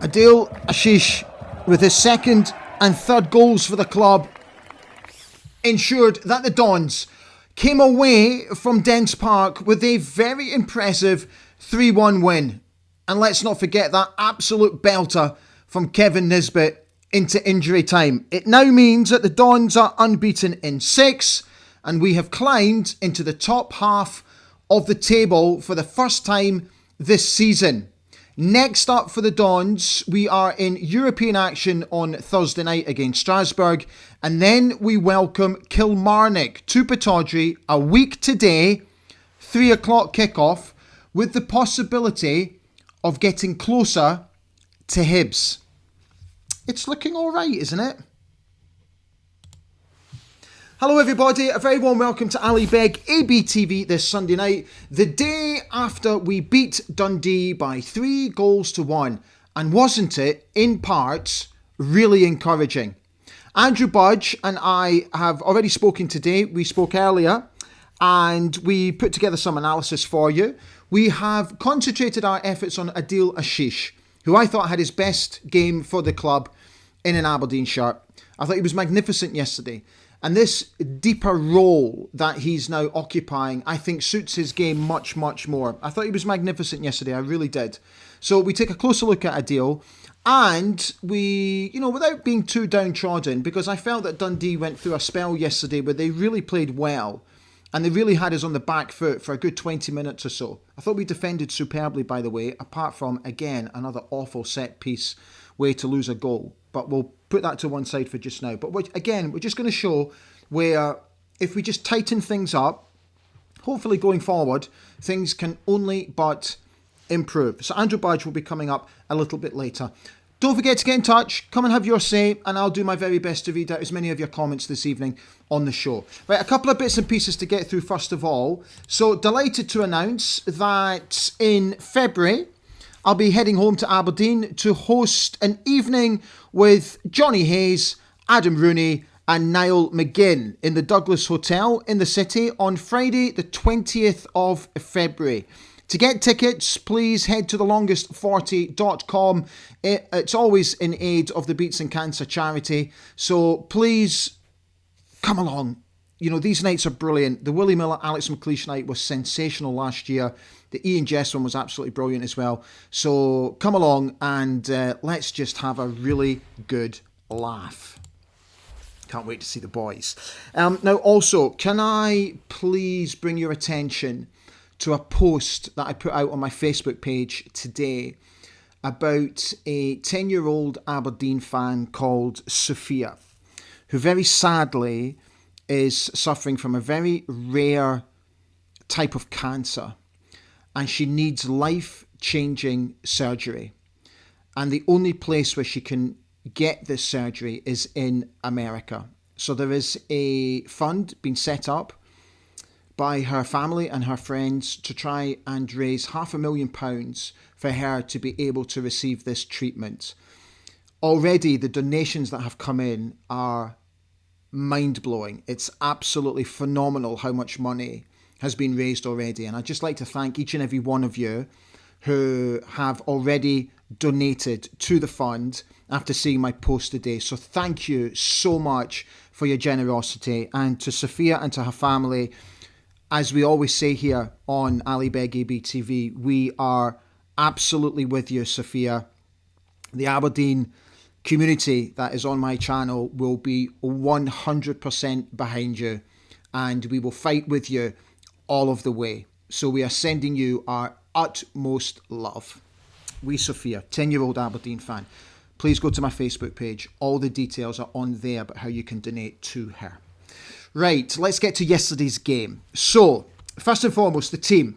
Adil Ashish, with his second and third goals for the club, ensured that the Dons came away from Dens Park with a very impressive 3-1 win. And let's not forget that absolute belter from Kevin Nisbet into injury time. It now means that the Dons are unbeaten in 6, and we have climbed into the top half of the table for the first time this season. Next up for the Dons, we are in European action on Thursday night against Strasbourg, and then we welcome Kilmarnock to Pittodrie a week today, 3 o'clock kickoff, with the possibility of getting closer to Hibs. It's looking all right, isn't it? Hello everybody, a very warm welcome to Ali Beg ABTV this Sunday night, the day after we beat Dundee by 3-1, and wasn't it, in parts, really encouraging. Andrew Budge and I have already spoken today. We spoke earlier and we put together some analysis for you. We have concentrated our efforts on Adil Ashish, who I thought had his best game for the club in an Aberdeen shirt. I thought he was magnificent yesterday. And this deeper role that he's now occupying, I think suits his game much, much more. I thought he was magnificent yesterday. I really did. So we take a closer look at Adil. And we, without being too downtrodden, because I felt that Dundee went through a spell yesterday where they really played well. And they really had us on the back foot for a good 20 minutes or so. I thought we defended superbly, by the way, apart from, again, another awful set-piece way to lose a goal. But we'll put that to one side for just now. But we're just going to show where if we just tighten things up, hopefully going forward, things can only but improve. So Andrew Budge will be coming up a little bit later. Don't forget to get in touch, come and have your say, and I'll do my very best to read out as many of your comments this evening on the show. Right, a couple of bits and pieces to get through first of all. So delighted to announce that in February, I'll be heading home to Aberdeen to host an evening with Johnny Hayes, Adam Rooney and Niall McGinn in the Douglas Hotel in the city on Friday the 20th of February. To get tickets, please head to thelongest40.com. It's always in aid of the Beats and Cancer charity. So please come along. These nights are brilliant. The Willie Miller, Alex McLeish night was sensational last year. The Ian Jess one was absolutely brilliant as well. So come along and let's just have a really good laugh. Can't wait to see the boys. Now also, can I please bring your attention to a post that I put out on my Facebook page today about a 10-year-old Aberdeen fan called Sophia, who very sadly is suffering from a very rare type of cancer, and she needs life-changing surgery. And the only place where she can get this surgery is in America. So there is a fund being set up by her family and her friends to try and raise £500,000 for her to be able to receive this treatment. Already the donations that have come in are mind-blowing. It's absolutely phenomenal how much money has been raised already. And I'd just like to thank each and every one of you who have already donated to the fund after seeing my post today. So thank you so much for your generosity. And to Sophia and to her family, as we always say here on Ali Beg ABTV, we are absolutely with you, Sophia. The Aberdeen community that is on my channel will be 100% behind you, and we will fight with you all of the way. So we are sending you our utmost love. We, Sophia, 10-year-old Aberdeen fan. Please go to my Facebook page. All the details are on there about how you can donate to her. Right, let's get to yesterday's game. So, first and foremost, the team.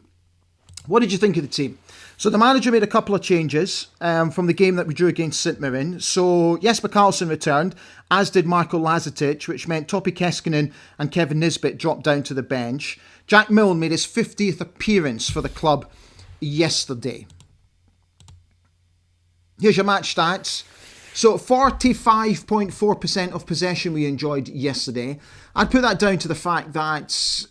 What did you think of the team? So the manager made a couple of changes from the game that we drew against St Mirren. So Jesper Karlsson returned, as did Marko Lazetic, which meant Topi Keskinen and Kevin Nisbet dropped down to the bench. Jack Milne made his 50th appearance for the club yesterday. Here's your match stats. So 45.4% of possession we enjoyed yesterday. I'd put that down to the fact that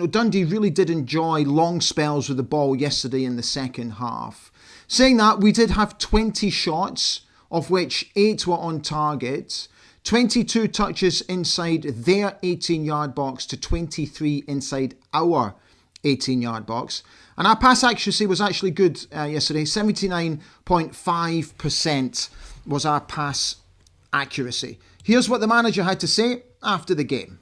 Dundee really did enjoy long spells with the ball yesterday in the second half. Saying that, we did have 20 shots, of which 8 were on target. 22 touches inside their 18-yard box to 23 inside our 18-yard box. And our pass accuracy was actually good yesterday. 79.5% was our pass accuracy. Here's what the manager had to say after the game.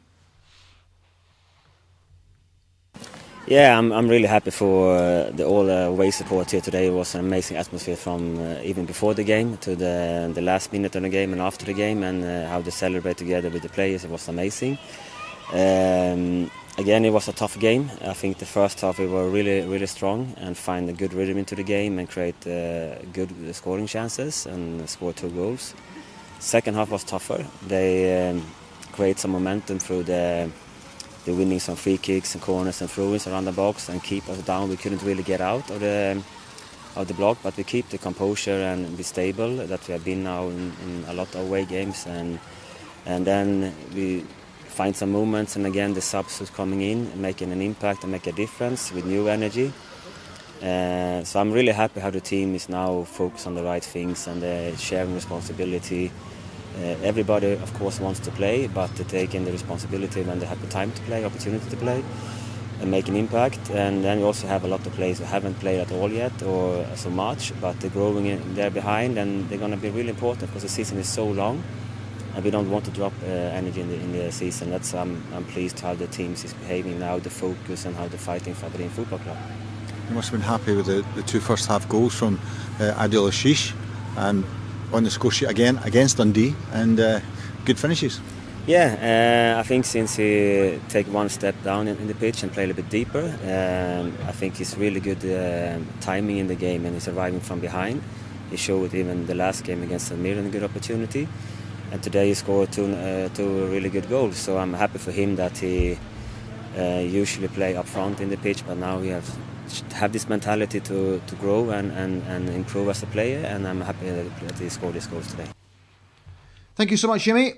Yeah, I'm really happy for all the away support here today. It was an amazing atmosphere from even before the game to the last minute of the game and after the game, and how they celebrate together with the players. It was amazing. Again, it was a tough game. I think the first half we were really strong and find a good rhythm into the game and create good scoring chances and score 2 goals. Second half was tougher. They create some momentum through the winning some free kicks and corners and throw-ins around the box and keep us down. We couldn't really get out of the block, but we keep the composure and be stable that we have been now in a lot of away games, and then we find some moments, and again the subs who's coming in making an impact and make a difference with new energy. So I'm really happy how the team is now focused on the right things and sharing responsibility. Everybody, of course, wants to play, but to take in the responsibility when they have the time to play, opportunity to play, and make an impact. And then we also have a lot of players who haven't played at all yet or so much, but they're growing in there behind, and they're going to be really important because the season is so long, and we don't want to drop energy in the season. That's I'm pleased how the team is behaving now, the focus, and how they're fighting for Aberdeen Football Club. You must have been happy with the 2 first half goals from Adil Ashish and on the score sheet again against Dundee, and good finishes. Yeah, I think since he take one step down in the pitch and play a little bit deeper, I think he's really good timing in the game, and he's arriving from behind. He showed even the last game against Almere a good opportunity, and today he scored two really good goals. So I'm happy for him that he usually play up front in the pitch, but now he have this mentality to grow and improve as a player, and I'm happy that he scored his goals today. Thank you so much, Jimmy.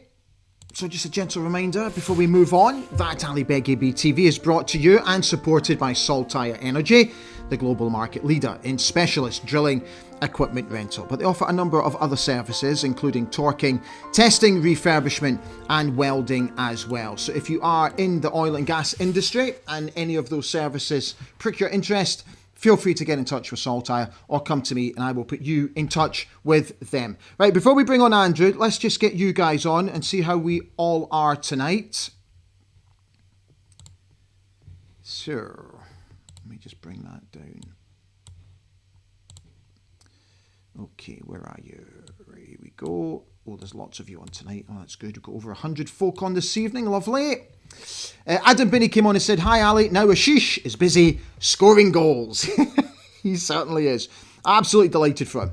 So just a gentle reminder before we move on that Ali Beg AB TV is brought to you and supported by Saltire Energy, the global market leader in specialist drilling equipment rental. But they offer a number of other services, including torquing, testing, refurbishment and welding as well. So if you are in the oil and gas industry and any of those services prick your interest, feel free to get in touch with Saltire or come to me and I will put you in touch with them. Right, before we bring on Andrew, let's just get you guys on and see how we all are tonight. So, let me just bring that down. Okay, where are you? Right, here we go. Oh, there's lots of you on tonight. Oh, that's good. We've got over 100 folk on this evening. Lovely. Adam Binney came on and said, "Hi Ali, now Ashish is busy scoring goals." He certainly is. Absolutely delighted for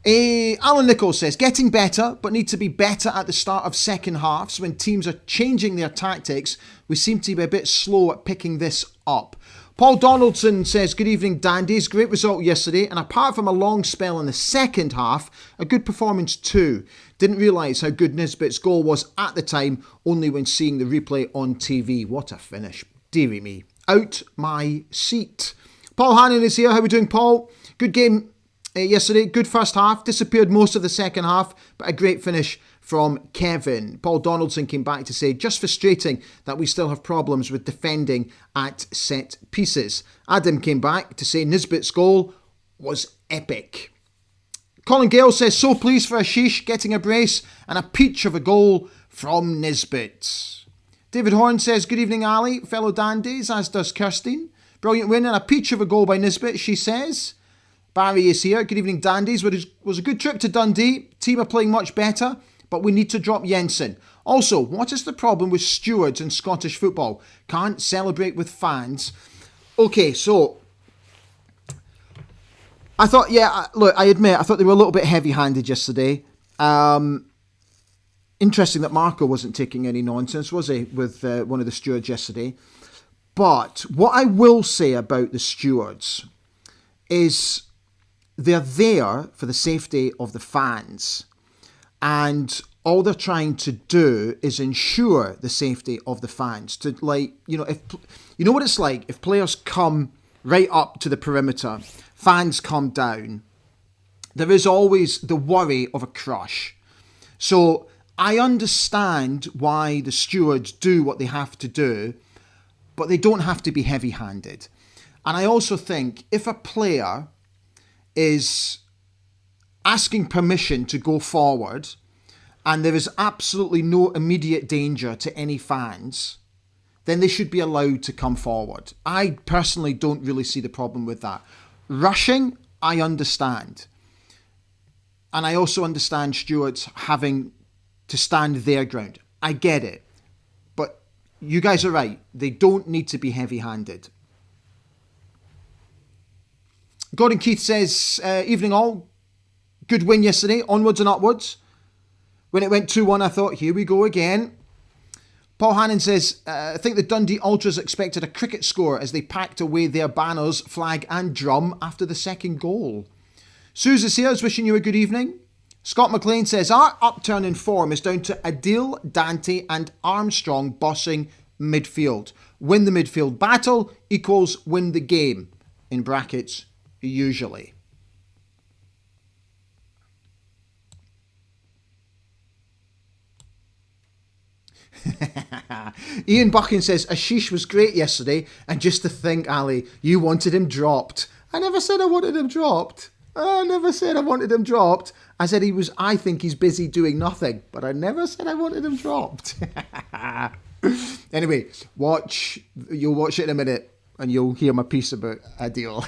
him. Alan Nichols says, "Getting better, but need to be better at the start of second halves when teams are changing their tactics. We seem to be a bit slow at picking this up." Paul Donaldson says, "Good evening, Dandies. Great result yesterday, and apart from a long spell in the second half, a good performance too. Didn't realise how good Nisbet's goal was at the time, only when seeing the replay on TV. What a finish. Deary me. Out my seat." Paul Hannon is here. How are we doing, Paul? Good game yesterday. Good first half. Disappeared most of the second half, but a great finish from Kevin. Paul Donaldson came back to say, "Just frustrating that we still have problems with defending at set pieces." Adam came back to say Nisbet's goal was epic. Colin Gale says, "So pleased for Ashish getting a brace and a peach of a goal from Nisbet." David Horn says, "Good evening, Ali, fellow dandies," as does Kirstine. "Brilliant win and a peach of a goal by Nisbet," she says. Barry is here. "Good evening, dandies. Was a good trip to Dundee. Team are playing much better, but we need to drop Jensen. Also, what is the problem with stewards in Scottish football? Can't celebrate with fans." Okay, so I thought, look, I admit, I thought they were a little bit heavy-handed yesterday. Interesting that Marco wasn't taking any nonsense, was he, with one of the stewards yesterday. But what I will say about the stewards is they're there for the safety of the fans. And all they're trying to do is ensure the safety of the fans. To, like, if you know what it's like if players come right up to the perimeter, fans come down, there is always the worry of a crush. So I understand why the stewards do what they have to do, but they don't have to be heavy-handed. And I also think if a player is asking permission to go forward and there is absolutely no immediate danger to any fans, then they should be allowed to come forward. I personally don't really see the problem with that. Rushing, I understand. And I also understand stewards having to stand their ground. I get it. But you guys are right. They don't need to be heavy-handed. Gordon Keith says, evening all. Good win yesterday. Onwards and upwards. When it went 2-1, I thought, here we go again. Paul Hannon says, I think the Dundee Ultras expected a cricket score as they packed away their banners, flag and drum after the second goal. Suze is wishing you a good evening. Scott McLean says, our upturn in form is down to Adil, Dante and Armstrong bossing midfield. Win the midfield battle equals win the game. In brackets, usually. Ian Buchan says, Ashish was great yesterday, and just to think, Ali, you wanted him dropped. I never said I wanted him dropped. I never said I wanted him dropped. I said I think he's busy doing nothing, but I never said I wanted him dropped. Anyway, you'll watch it in a minute and you'll hear my piece about Adil.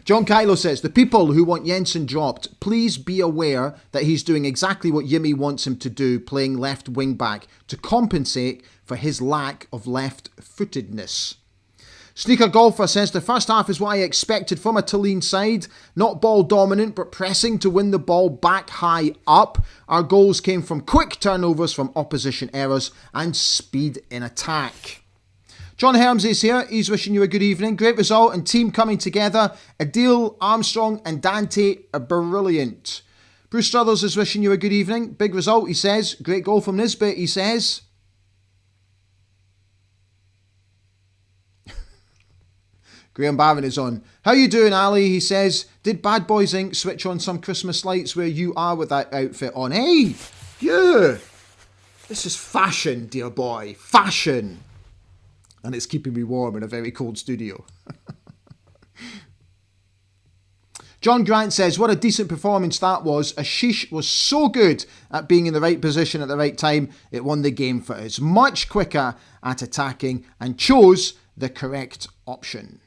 John Kylo says, the people who want Jensen dropped, please be aware that he's doing exactly what Yimi wants him to do, playing left wing back to compensate for his lack of left-footedness. Sneaker Golfer says, the first half is what I expected from a Tulane side. Not ball dominant, but pressing to win the ball back high up. Our goals came from quick turnovers from opposition errors and speed in attack. John Herms is here. He's wishing you a good evening. Great result and team coming together. Adil, Armstrong and Dante are brilliant. Bruce Struthers is wishing you a good evening. Big result, he says. Great goal from Nisbet, he says. Graham Barron is on. How you doing, Ali? He says, did Bad Boys Inc. switch on some Christmas lights where you are with that outfit on? Hey, yeah. This is fashion, dear boy. Fashion. And it's keeping me warm in a very cold studio. John Grant says, what a decent performance that was. Ashish was so good at being in the right position at the right time. It won the game for us. Much quicker at attacking and chose the correct option.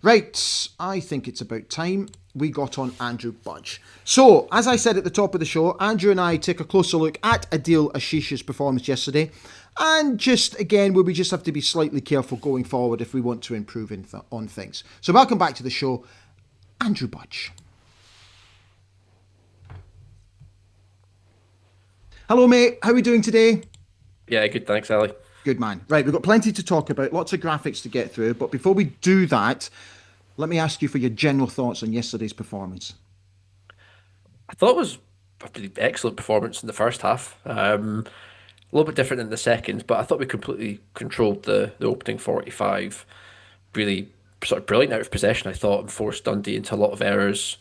Right, I think it's about time we got on Andrew Budge. So, as I said at the top of the show, Andrew and I take a closer look at Adil Ashish's performance yesterday. And just, again, where we just have to be slightly careful going forward if we want to improve on things. So, welcome back to the show, Andrew Budge. Hello, mate. How are we doing today? Yeah, good. Thanks, Ali. Good man. Right, we've got plenty to talk about, lots of graphics to get through. But before we do that, let me ask you for your general thoughts on yesterday's performance. I thought it was a pretty excellent performance in the first half. A little bit different in the second, but I thought we completely controlled the opening 45. Really sort of brilliant out of possession, I thought, and forced Dundee into a lot of errors.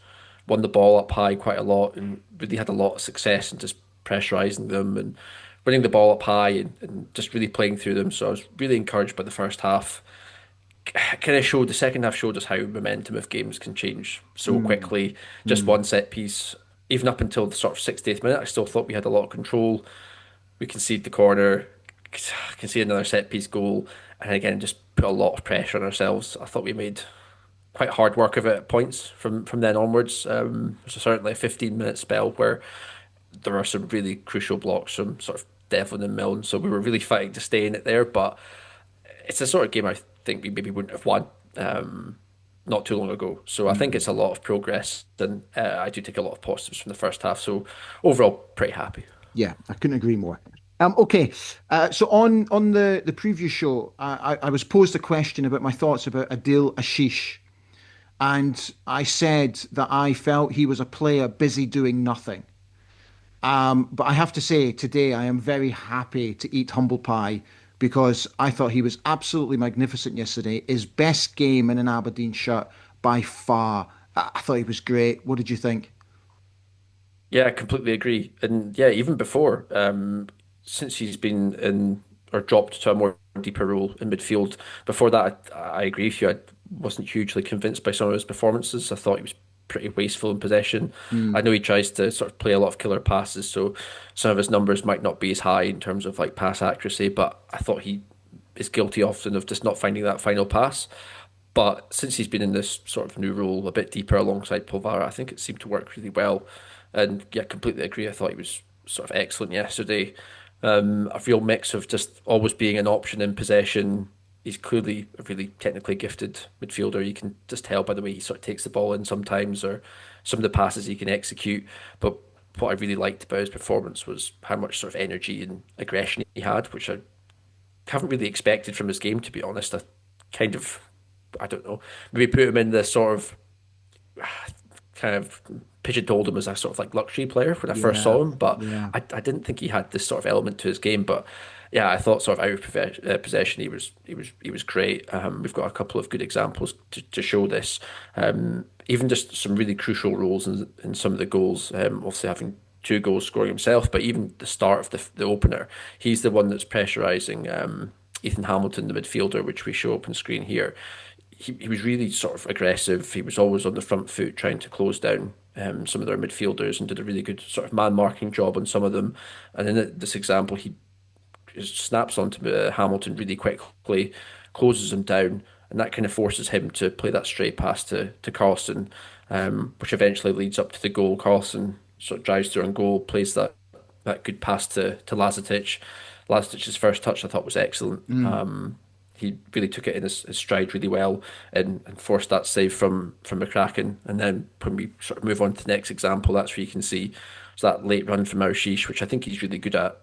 Won the ball up high quite a lot and really had a lot of success in just pressurising them and winning the ball up high and just really playing through them. So I was really encouraged by the first half. Kind of showed, the second half showed us how momentum of games can change so quickly. Just one set piece, even up until the sort of 60th minute, I still thought we had a lot of control. We conceded the corner, conceded another set piece goal, and again just put a lot of pressure on ourselves. I thought we made quite hard work of it at points from then onwards. There's certainly a 15-minute spell where there were some really crucial blocks from sort of Devlin and Milne, so we were really fighting to stay in it there. But it's a sort of game I think we maybe wouldn't have won not too long ago. So I think it's a lot of progress, and I do take a lot of positives from the first half. So overall, pretty happy. Yeah, I couldn't agree more. Okay, so on the previous show, I was posed a question about my thoughts about Adil Ashish, and I said that I felt he was a player busy doing nothing. But I have to say, today I am very happy to eat humble pie because I thought he was absolutely magnificent yesterday. His best game in an Aberdeen shirt by far. I thought he was great. What did you think? Yeah, I completely agree. And yeah, even before, since he's been in or dropped to a more deeper role in midfield, before that, I agree with you. I wasn't hugely convinced by some of his performances. I thought he was pretty wasteful in possession. I Mm, know he tries to sort of play a lot of killer passes, so some of his numbers might not be as high in terms of like pass accuracy, but I thought he is guilty often of just not finding that final pass. But since he's been in this sort of new role, a bit deeper alongside Polvara, I think it seemed to work really well. And yeah, completely agree. I thought he was sort of excellent yesterday. A real mix of just always being an option in possession. He's clearly a really technically gifted midfielder. You can just tell by the way he sort of takes the ball in sometimes, or some of the passes he can execute. But what I really liked about his performance was how much sort of energy and aggression he had, which I haven't really expected from his game, to be honest. I kind of, I don't know, maybe put him in the sort of kind of pigeonholed him as a sort of like luxury player when I first yeah, saw him, but yeah. I didn't think he had this sort of element to his game. But yeah, I thought sort of out of possession, he was great. We've got a couple of good examples to show this. Even just some really crucial roles in some of the goals. Obviously having two goals scoring himself, but even the start of the opener, he's the one that's pressurising Ethan Hamilton, the midfielder, which we show up on screen here. He was really sort of aggressive. He was always on the front foot trying to close down some of their midfielders and did a really good sort of man marking job on some of them. And in this example, he just snaps onto Hamilton really quickly, closes him down, and that kind of forces him to play that straight pass to Carlson, which eventually leads up to the goal. Carlson sort of drives through on goal, plays that good pass to Lazetic. Lazetic's first touch I thought was excellent. Mm. He really took it in his stride really well and forced that save from McCracken. And then when we sort of move on to the next example, that's where you can see so that late run from Arshish, which I think he's really good at.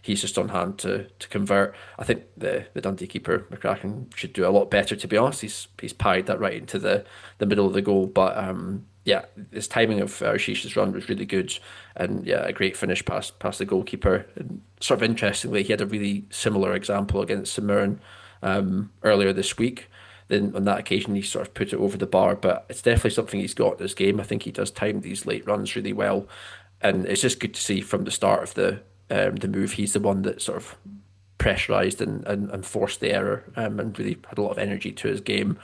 He's just on hand to convert. I think the Dundee keeper McCracken should do a lot better. To be honest, he's parried that right into the middle of the goal, but yeah, his timing of Arshish's run was really good, and yeah, a great finish past the goalkeeper. And sort of interestingly, he had a really similar example against St Mirren earlier this week. Then on that occasion, he sort of put it over the bar, but it's definitely something he's got in his game. I think he does time these late runs really well, and it's just good to see from the start of the move. He's the one that sort of pressurised and forced the error and really had a lot of energy to his game.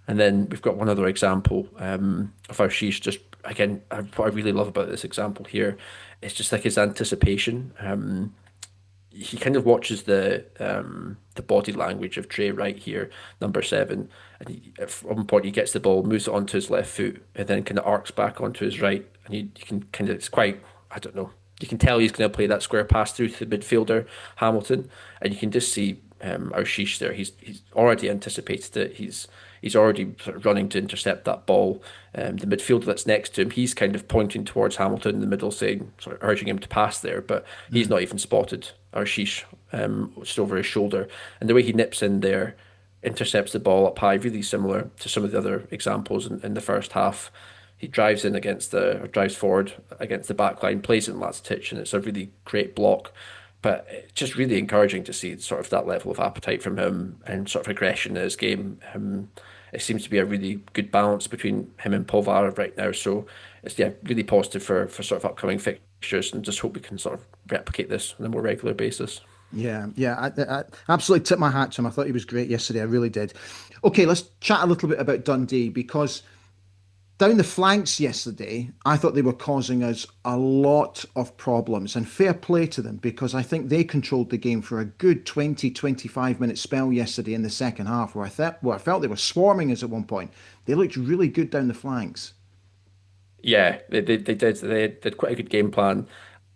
And then we've got one other example of Arshish. Just again, what I really love about this example here is just like his anticipation. He kind of watches the body language of Trey Wright here, number seven, and at one point he gets the ball, moves it onto his left foot, and then kind of arcs back onto his right, and you can kind of it's quite I don't know. You can tell he's going to play that square pass through to the midfielder Hamilton, and you can just see Arshish there. He's already anticipated it. He's already sort of running to intercept that ball. The midfielder that's next to him, he's kind of pointing towards Hamilton in the middle, saying, sort of urging him to pass there, but he's Mm. not even spotted Arshish just over his shoulder. And the way he nips in there, intercepts the ball up high, really similar to some of the other examples in the first half. He drives in or drives forward against the back line, plays it in Lazetic, and it's a really great block. But it's just really encouraging to see sort of that level of appetite from him and sort of aggression in his game. It seems to be a really good balance between him and Polvara right now. So it's yeah, really positive for sort of upcoming fixtures, and just hope we can sort of replicate this on a more regular basis. Yeah, yeah, I absolutely tip my hat to him. I thought he was great yesterday. I really did. Okay, let's chat a little bit about Dundee because down the flanks yesterday, I thought they were causing us a lot of problems. And fair play to them because I think they controlled the game for a good 20, 25 minute spell yesterday in the second half where I felt they were swarming us at one point. They looked really good down the flanks. Yeah, they did. They did quite a good game plan.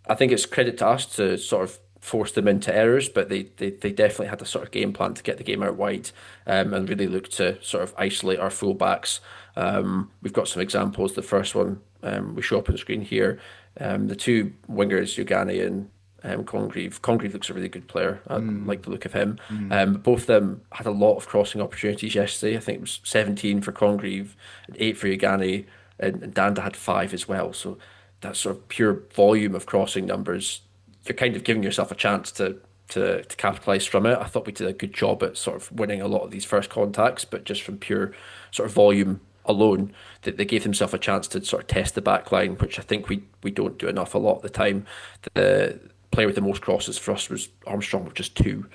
I think it's credit to us to sort of force them into errors, but they definitely had a sort of game plan to get the game out wide and really look to sort of isolate our fullbacks. We've got some examples. The first one we show up on the screen here. The two wingers, Ugani and Congreve. Congreve looks a really good player. I Mm, like the look of him. mm, Both of them had a lot of crossing opportunities yesterday. I think it was 17 for Congreve and 8 for Ugani, and Danda had 5 as well. So that sort of pure volume of crossing numbers, you're kind of giving yourself a chance to to capitalise from it. I thought we did a good job at sort of winning a lot of these first contacts, but just from pure sort of volume alone, that they gave themselves a chance to sort of test the back line, which I think we don't do enough a lot of the time. The player with the most crosses for us was Armstrong with just two.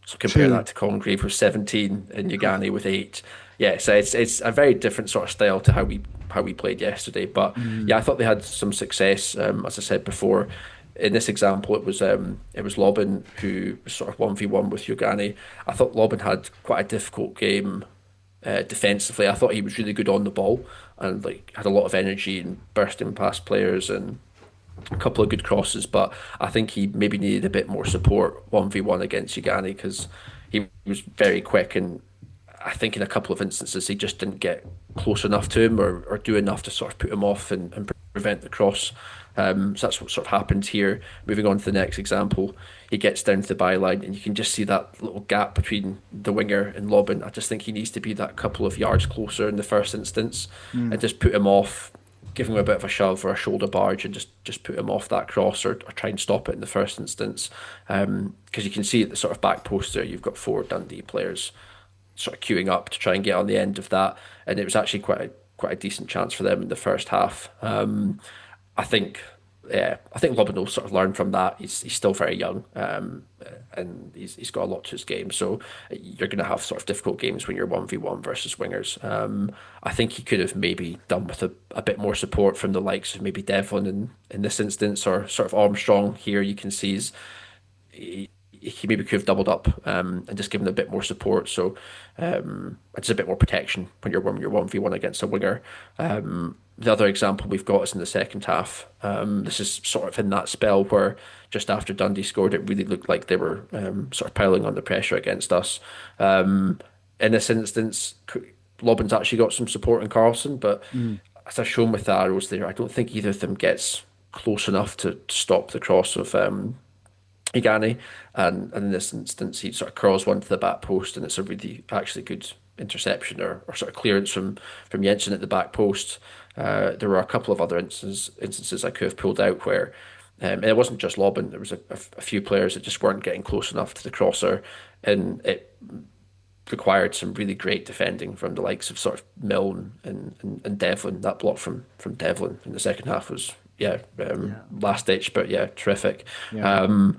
So compare that Two. to Congreve with 17 and Ugani with 8. Yeah, so it's a very different sort of style to how we played yesterday. But Mm. yeah, I thought they had some success. As I said before, in this example, it was Lobben who was sort of 1v1 with Ugani. I thought Lobben had quite a difficult game defensively. I thought he was really good on the ball and like had a lot of energy and bursting past players and a couple of good crosses, but I think he maybe needed a bit more support 1v1 against Ugani because he was very quick and I think in a couple of instances he just didn't get close enough to him or do enough to sort of put him off and prevent the cross. So that's what sort of happened here. Moving on to the next example, he gets down to the byline and you can just see that little gap between the winger and Lobben. I just think he needs to be that couple of yards closer in the first instance and just put him off, give him a bit of a shove or a shoulder barge and just put him off that cross or try and stop it in the first instance. Because you can see at the sort of back post there, you've got four Dundee players sort of queuing up to try and get on the end of that, and it was actually quite a decent chance for them in the first half. I think, yeah, I think Robin will sort of learn from that. He's still very young, and he's got a lot to his game. So you're going to have sort of difficult games when you're 1v1 versus wingers. I think he could have maybe done with a bit more support from the likes of maybe Devlin in this instance, or sort of Armstrong here. You can see he maybe could have doubled up and just given a bit more support. So just a bit more protection when you're 1v1 against a winger. The other example we've got is in the second half. This is sort of in that spell where just after Dundee scored, it really looked like they were sort of piling on the pressure against us. In this instance, Lobbins actually got some support in Carlson, but as I've shown with the arrows there, I don't think either of them gets close enough to stop the cross of Igani, and in this instance, he sort of curls one to the back post, and it's a really actually good interception or sort of clearance from Jensen at the back post. There were a couple of other instances I could have pulled out where, and it wasn't just Lobben. There was a few players that just weren't getting close enough to the crosser, and it required some really great defending from the likes of sort of Milne and Devlin. That block from Devlin in the second half was Yeah. last ditch, but yeah, terrific. Yeah.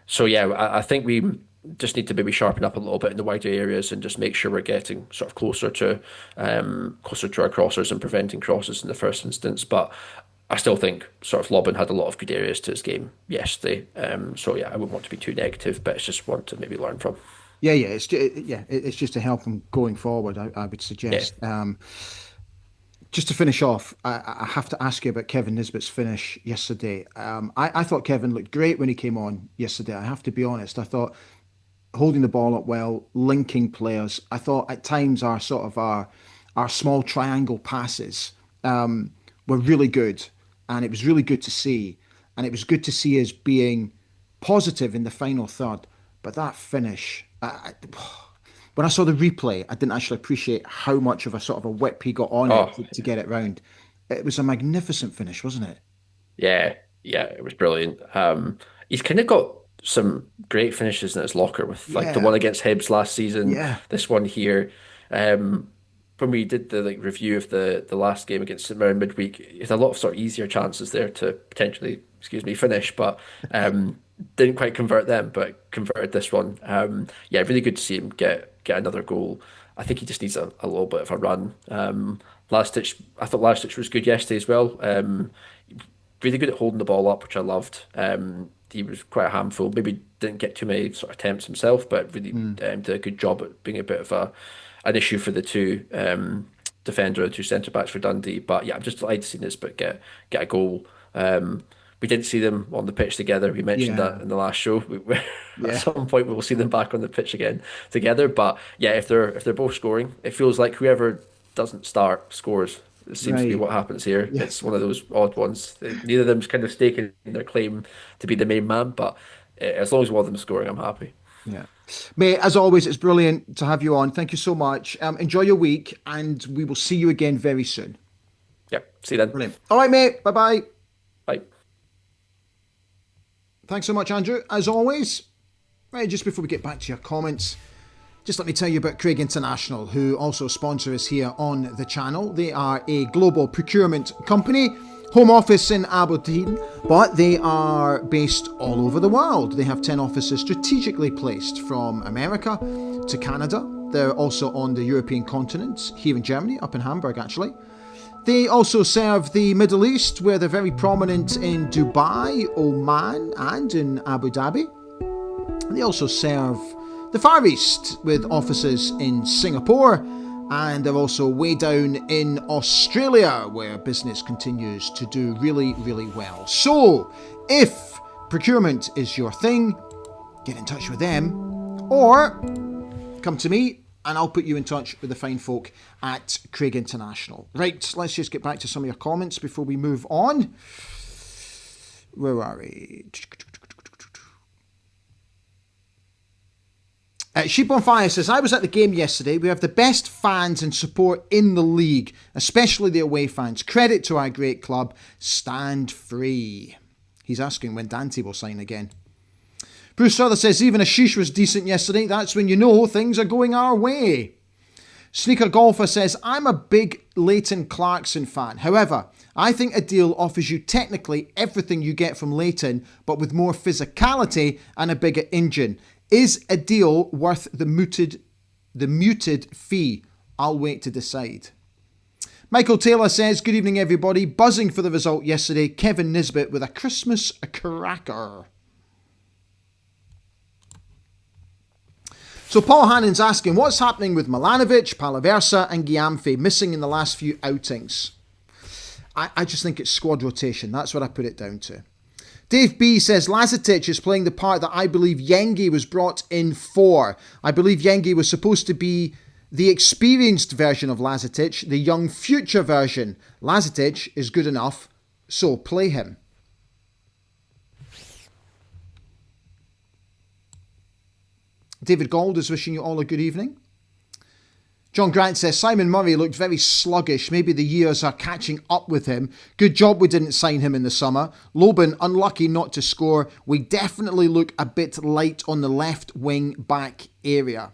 So yeah, I think we just need to maybe sharpen up a little bit in the wider areas and just make sure we're getting sort of closer to our crossers and preventing crosses in the first instance. But I still think sort of Lobben had a lot of good areas to his game yesterday. So yeah, I wouldn't want to be too negative, but it's just one to maybe learn from. Yeah, yeah, it's just to help them going forward. I would Yeah. suggest. Just to finish off, I have to ask you about Kevin Nisbet's finish yesterday. I thought Kevin looked great when he came on yesterday. I have to be honest. I thought holding the ball up well, linking players. I thought at times our small triangle passes were really good, and it was really good to see. And it was good to see us being positive in the final third. But that finish, when I saw the replay, I didn't actually appreciate how much of a sort of a whip he got on it Oh, to get it round. It was a magnificent finish, wasn't it? yeah, yeah, it was brilliant. He's kind of got some great finishes in his locker with like the Yeah, one against Hibs last season, yeah, this one here. When we did the like review of the last game against St Mirren midweek, there's a lot of sort of easier chances there to potentially, excuse me, finish, but didn't quite convert them, but converted this one. Yeah, really good to see him get another goal. I think he just needs a little bit of a run. I thought last ditch was good yesterday as well. Really good at holding the ball up, which I loved. He was quite a handful. Maybe didn't get too many sort of attempts himself, but really did a good job at being a bit of an issue for the two the two centre backs for Dundee. But yeah, I'm just delighted to see Nisbet get a goal. We didn't see them on the pitch together. We mentioned yeah, that in the last show. At yeah, some point, we will see them back on the pitch again together. But yeah, if they're both scoring, it feels like whoever doesn't start scores. It seems to be right. what happens here. Yeah, It's one of those odd ones. Neither of them's kind of staking their claim to be the main man, but as long as one of them's scoring, I'm happy. yeah. Mate, as always, it's brilliant to have you on. Thank you so much. Enjoy your week, and we will see you again very soon. Yep. See you then. Brilliant. All right, mate. Bye bye. Bye. Thanks so much, Andrew. As always. Right, just before we get back to your comments, just let me tell you about Craig International, who also sponsor us here on the channel. They are a global procurement company, home office in Aberdeen, but they are based all over the world. They have 10 offices strategically placed from America to Canada. They're also on the European continent, here in Germany, up in Hamburg actually. They also serve the Middle East, where they're very prominent in Dubai, Oman, and in Abu Dhabi. They also serve the Far East with offices in Singapore, and they're also way down in Australia, where business continues to do really, really well. So, if procurement is your thing, get in touch with them, or come to me and I'll put you in touch with the fine folk at Craig International. Right, let's just get back to some of your comments before we move on. Where are we? Sheep on Fire says, I was at the game yesterday. We have the best fans and support in the league, especially the away fans. Credit to our great club. Stand free. He's asking when Dundee will sign again. Bruce Souther says, even Ashish was decent yesterday. That's when you know things are going our way. Sneaker Golfer says, I'm a big Leighton Clarkson fan. However, I think Adil offers you technically everything you get from Leighton, but with more physicality and a bigger engine. Is Adil worth the muted fee? I'll wait to decide. Michael Taylor says, good evening everybody. Buzzing for the result yesterday. Kevin Nisbet with a Christmas cracker. So Paul Hannon's asking, what's happening with Milanovic, Palaversa and Giamfi missing in the last few outings? I just think it's squad rotation. That's what I put it down to. Dave B says, Lazetic is playing the part that I believe Yengi was brought in for. I believe Yengi was supposed to be the experienced version of Lazetic, the young future version. Lazetic is good enough, so play him. David Gold is wishing you all a good evening. John Grant says, Simon Murray looked very sluggish. Maybe the years are catching up with him. Good job we didn't sign him in the summer. Loban, unlucky not to score. We definitely look a bit light on the left wing back area.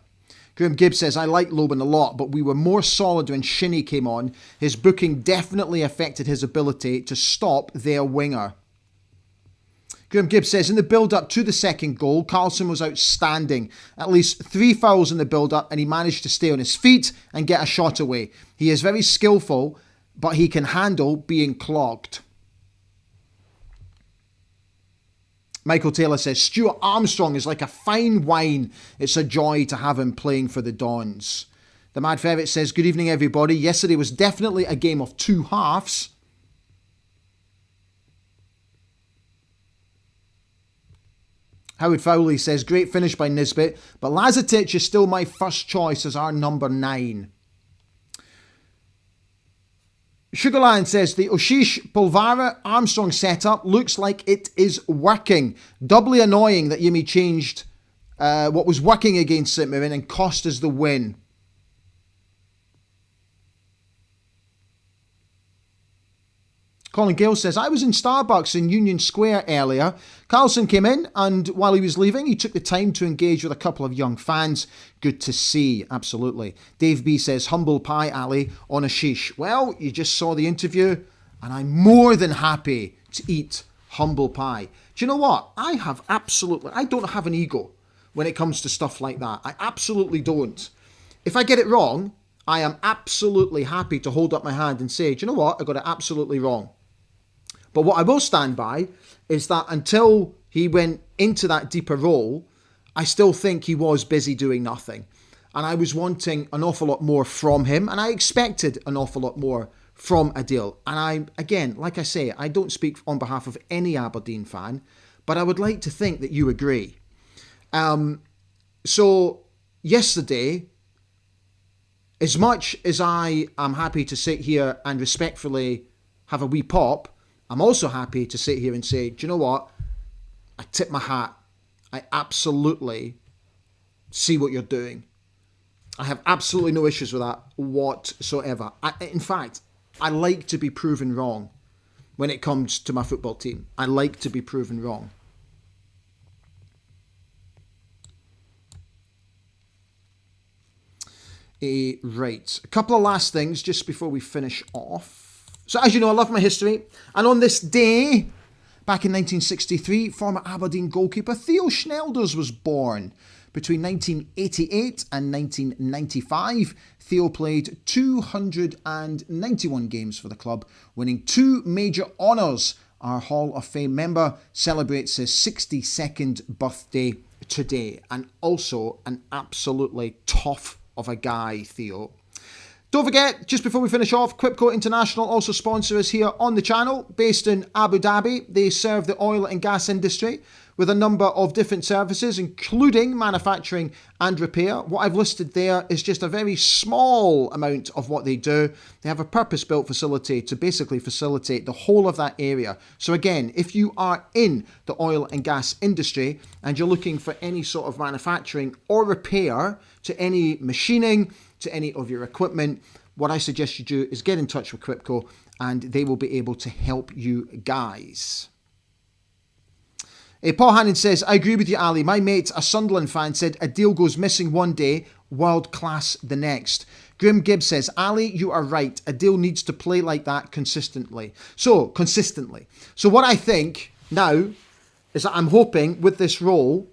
Graham Gibbs says, I like Loban a lot, but we were more solid when Shinnie came on. His booking definitely affected his ability to stop their winger. Graham Gibbs says, in the build-up to the second goal, Carlson was outstanding. At least 3 fouls in the build-up and he managed to stay on his feet and get a shot away. He is very skillful, but he can handle being clogged. Michael Taylor says, Stuart Armstrong is like a fine wine. It's a joy to have him playing for the Dons. The Mad Ferret says, good evening everybody. Yesterday was definitely a game of two halves. Howard Fowley says, great finish by Nisbet, but Lazetic is still my first choice as our number 9. Sugarland says, the Oshish Polvara Armstrong setup looks like it is working. Doubly annoying that Yimi changed what was working against St Mirren and cost us the win. Colin Gale says, I was in Starbucks in Union Square earlier. Carlson came in and while he was leaving, he took the time to engage with a couple of young fans. Good to see, absolutely. Dave B says, humble pie alley on Ashish. Well, you just saw the interview and I'm more than happy to eat humble pie. Do you know what? I don't have an ego when it comes to stuff like that. I absolutely don't. If I get it wrong, I am absolutely happy to hold up my hand and say, do you know what? I got it absolutely wrong. But what I will stand by is that until he went into that deeper role, I still think he was busy doing nothing. And I was wanting an awful lot more from him. And I expected an awful lot more from Adil. And again, like I say, I don't speak on behalf of any Aberdeen fan, but I would like to think that you agree. So yesterday, as much as I am happy to sit here and respectfully have a wee pop, I'm also happy to sit here and say, do you know what? I tip my hat. I absolutely see what you're doing. I have absolutely no issues with that whatsoever. In fact, I like to be proven wrong when it comes to my football team. I like to be proven wrong. Right. A couple of last things just before we finish off. So as you know, I love my history. And on this day, back in 1963, former Aberdeen goalkeeper Theo Schnelders was born. Between 1988 and 1995, Theo played 291 games for the club, winning 2 major honours. Our Hall of Fame member celebrates his 62nd birthday today, and also an absolutely tough of a guy, Theo. Don't forget, just before we finish off, Quipco International also sponsor us here on the channel. Based in Abu Dhabi, they serve the oil and gas industry with a number of different services, including manufacturing and repair. What I've listed there is just a very small amount of what they do. They have a purpose-built facility to basically facilitate the whole of that area. So again, if you are in the oil and gas industry and you're looking for any sort of manufacturing or repair to any machining, to any of your equipment, what I suggest you do is get in touch with Quipco and they will be able to help you guys. Paul Hannon says, I agree with you, Ali. My mate, a Sunderland fan, said a deal goes missing one day, world class the next. Grim Gibbs says, Ali, you are right. A deal needs to play like that consistently. So what I think now is that I'm hoping with this role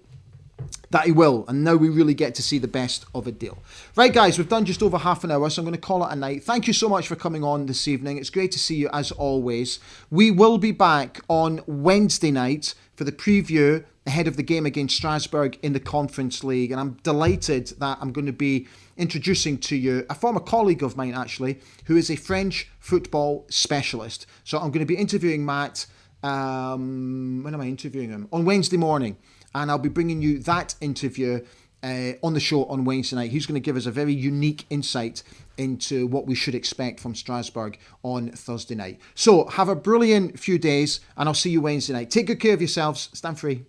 that he will, and now we really get to see the best of a deal. Right, guys, we've done just over half an hour, so I'm going to call it a night. Thank you so much for coming on this evening. It's great to see you as always. We will be back on Wednesday night for the preview ahead of the game against Strasbourg in the Conference League, and I'm delighted that I'm going to be introducing to you a former colleague of mine, actually, who is a French football specialist. So I'm going to be interviewing Matt, when am I interviewing him? On Wednesday morning. And I'll be bringing you that interview on the show on Wednesday night. He's going to give us a very unique insight into what we should expect from Strasbourg on Thursday night. So have a brilliant few days, and I'll see you Wednesday night. Take good care of yourselves. Stand free.